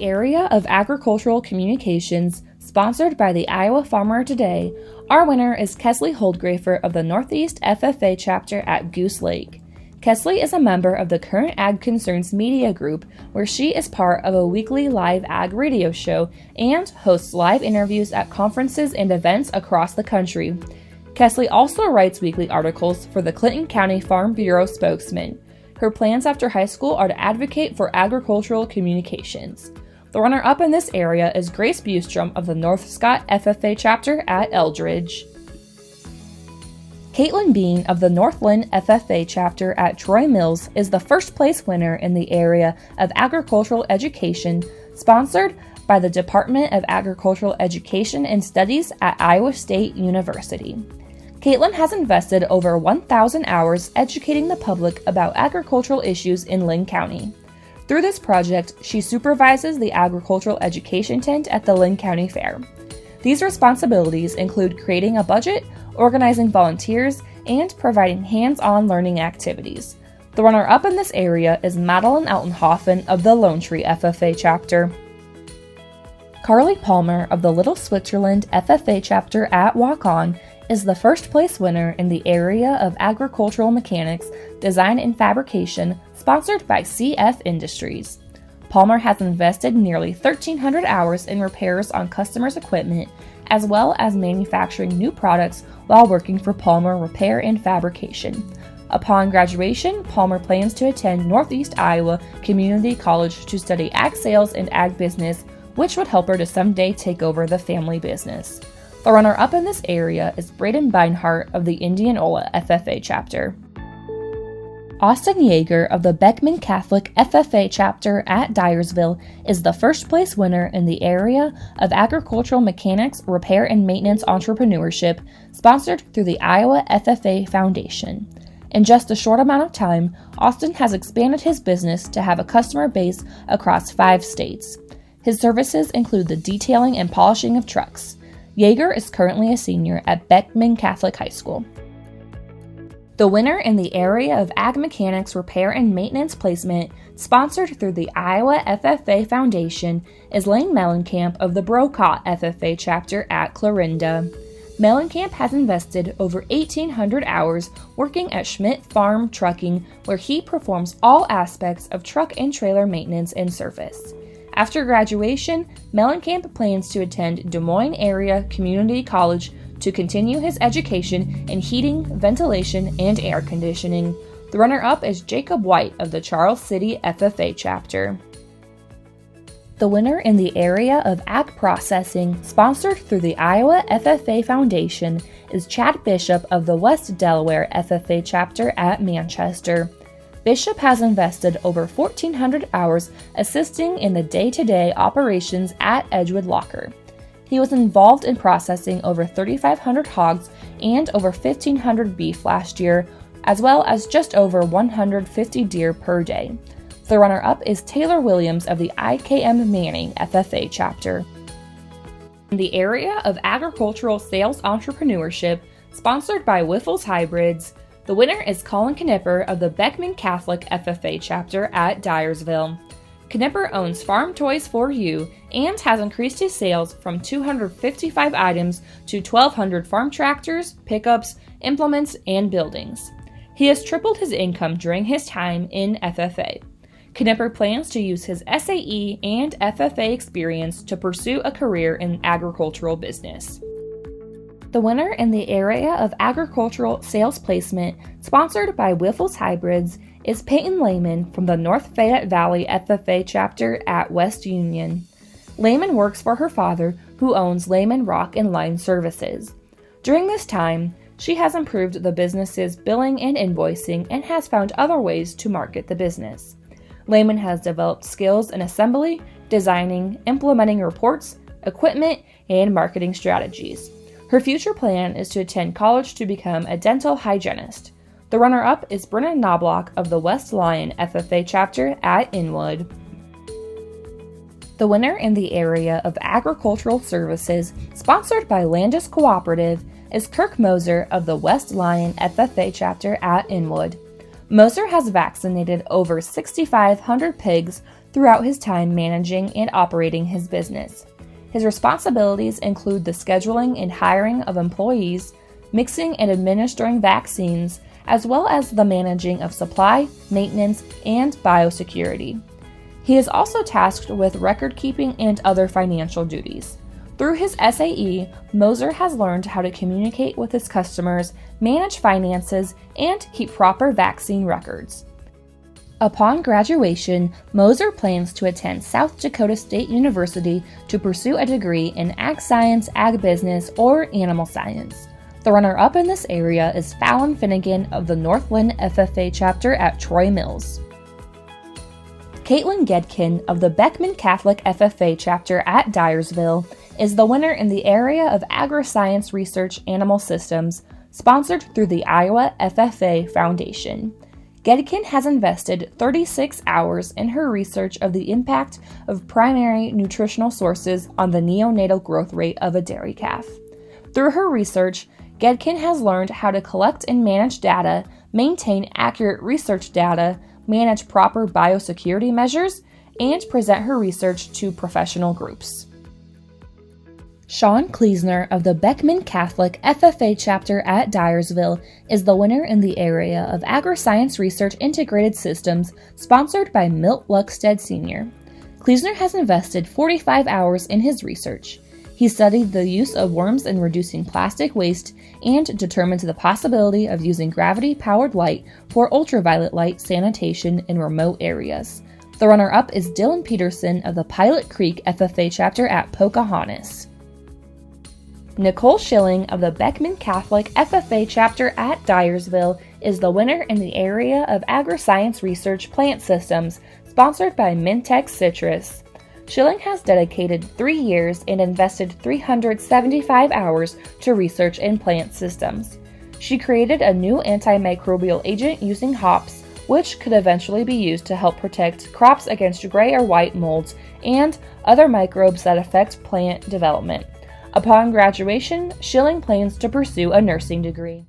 the area of agricultural communications, sponsored by the Iowa Farmer Today, our winner is Kesley Holdgrafer of the Northeast FFA chapter at Goose Lake. Kesley is a member of the Current Ag Concerns Media Group, where she is part of a weekly live ag radio show and hosts live interviews at conferences and events across the country. Kesley also writes weekly articles for the Clinton County Farm Bureau spokesman. Her plans after high school are to advocate for agricultural communications. The runner-up in this area is Grace Bustrom of the North Scott FFA chapter at Eldridge. Caitlin Bean of the Northland FFA chapter at Troy Mills is the first place winner in the area of agricultural education, sponsored by the Department of Agricultural Education and Studies at Iowa State University. Caitlin has invested over 1,000 hours educating the public about agricultural issues in Linn County. Through this project, she supervises the agricultural education tent at the Linn County Fair. These responsibilities include creating a budget, organizing volunteers, and providing hands-on learning activities. The runner-up in this area is Madeline Altenhofen of the Lone Tree FFA chapter. Carly Palmer of the Little Switzerland FFA chapter at Waukon is the first place winner in the area of agricultural mechanics, design and fabrication, sponsored by CF Industries. Palmer has invested nearly 1,300 hours in repairs on customers' equipment, as well as manufacturing new products while working for Palmer Repair and Fabrication. Upon graduation, Palmer plans to attend Northeast Iowa Community College to study ag sales and ag business, which would help her to someday take over the family business. The runner-up in this area is Braden Beinhart of the Indianola FFA chapter. Austin Yeager of the Beckman Catholic FFA chapter at Dyersville is the first place winner in the area of agricultural mechanics, repair and maintenance entrepreneurship, sponsored through the Iowa FFA Foundation. In just a short amount of time, Austin has expanded his business to have a customer base across 5 states. His services include the detailing and polishing of trucks. Yeager is currently a senior at Beckman Catholic High School. The winner in the area of ag mechanics repair and maintenance placement, sponsored through the Iowa FFA Foundation, is Lane Mellencamp of the Brocott FFA chapter at Clarinda. Mellencamp has invested over 1,800 hours working at Schmidt Farm Trucking, where he performs all aspects of truck and trailer maintenance and service. After graduation, Mellencamp plans to attend Des Moines Area Community College to continue his education in heating, ventilation, and air conditioning. The runner-up is Jacob White of the Charles City FFA chapter. The winner in the area of ag processing, sponsored through the Iowa FFA Foundation, is Chad Bishop of the West Delaware FFA chapter at Manchester. Bishop has invested over 1,400 hours assisting in the day-to-day operations at Edgewood Locker. He was involved in processing over 3,500 hogs and over 1,500 beef last year, as well as just over 150 deer per day. The runner-up is Taylor Williams of the IKM Manning FFA chapter. In the area of agricultural sales entrepreneurship, sponsored by Wiffles Hybrids, the winner is Colin Knipper of the Beckman Catholic FFA chapter at Dyersville. Knipper owns Farm Toys for You and has increased his sales from 255 items to 1,200 farm tractors, pickups, implements, and buildings. He has tripled his income during his time in FFA. Knipper plans to use his SAE and FFA experience to pursue a career in agricultural business. The winner in the area of agricultural sales placement, sponsored by Wiffles Hybrids, is Peyton Lehman from the North Fayette Valley FFA chapter at West Union. Lehman works for her father, who owns Lehman Rock and Line Services. During this time, she has improved the business's billing and invoicing and has found other ways to market the business. Lehman has developed skills in assembly, designing, implementing reports, equipment, and marketing strategies. Her future plan is to attend college to become a dental hygienist. The runner-up is Brennan Knobloch of the West Lyon FFA chapter at Inwood. The winner in the area of agricultural services, sponsored by Landis Cooperative, is Kirk Moser of the West Lyon FFA chapter at Inwood. Moser has vaccinated over 6,500 pigs throughout his time managing and operating his business. His responsibilities include the scheduling and hiring of employees, mixing and administering vaccines, as well as the managing of supply, maintenance, and biosecurity. He is also tasked with record keeping and other financial duties. Through his SAE, Moser has learned how to communicate with his customers, manage finances, and keep proper vaccine records. Upon graduation, Moser plans to attend South Dakota State University to pursue a degree in Ag Science, Ag Business, or Animal Science. The runner-up in this area is Fallon Finnegan of the Northland FFA chapter at Troy Mills. Caitlin Gedkin of the Beckman Catholic FFA chapter at Dyersville is the winner in the area of Agriscience Research Animal Systems, sponsored through the Iowa FFA Foundation. Gedkin has invested 36 hours in her research of the impact of primary nutritional sources on the neonatal growth rate of a dairy calf. Through her research, Gedkin has learned how to collect and manage data, maintain accurate research data, manage proper biosecurity measures, and present her research to professional groups. Sean Kleesner of the Beckman Catholic FFA chapter at Dyersville is the winner in the area of Agriscience Research Integrated Systems, sponsored by Milt Luckstead Sr. Kleesner has invested 45 hours in his research. He studied the use of worms in reducing plastic waste and determined the possibility of using gravity-powered light for ultraviolet light sanitation in remote areas. The runner-up is Dylan Peterson of the Pilot Creek FFA chapter at Pocahontas. Nicole Schilling of the Beckman Catholic FFA chapter at Dyersville is the winner in the area of Agriscience Research Plant Systems, sponsored by Mintex Citrus. Schilling has dedicated 3 years and invested 375 hours to research in plant systems. She created a new antimicrobial agent using hops, which could eventually be used to help protect crops against gray or white molds and other microbes that affect plant development. Upon graduation, Schilling plans to pursue a nursing degree.